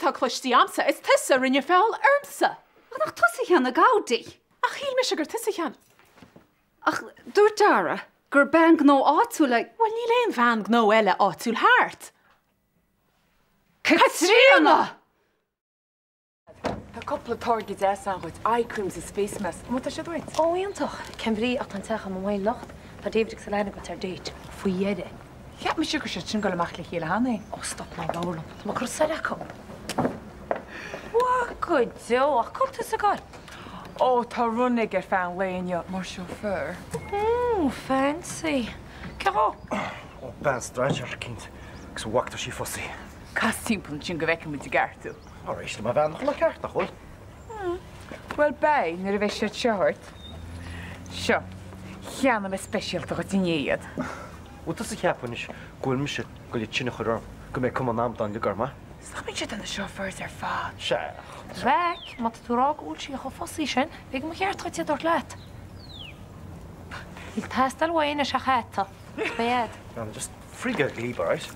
tá cloistí amsa is tusa rinne fáil armsa. Ach tusa chean na gádaí. Ach híl me se gur tusa chean. Ach dúir dara gur ben gná áú le Well ní léon bhean gná eile áitiúil háart. Catriona! Tá coppla targets an chuid icreams a space mess. Mu se dúit? Ó íontach, Cembrí ach an techa am bhhail locht, tá David sa lena go tar déit faoi dhéide. Ja, me sigur se sin go amach le chéile hanna. Ó stop ná bálam, Tá má crusa leco. Wa go deo ach cúta sa gáil. Ó, tá runnig ar fan léonne mar chauffeur. Fancy. Ceá? Ó ben straidar cinint gus bhhaachta sí fosí. Cas timppla sin go bhheice mu gartú. Áéis le bhean le ceart a chuil. Well bei nar a bheith sé teart. Seo, cheanna me speisialta go tinéiad. Útas a cheapanis ghfuil me se go le sinna churám go mé cum ná an le garma. Sta mé siad an na chauffeurs ar fád. Se. Bheic, má túrák úl sí go fosí sin, bhíh mo cheartráid dort leat. Il testal bhhaine se chatta. Béad. Just frigga líbar, right?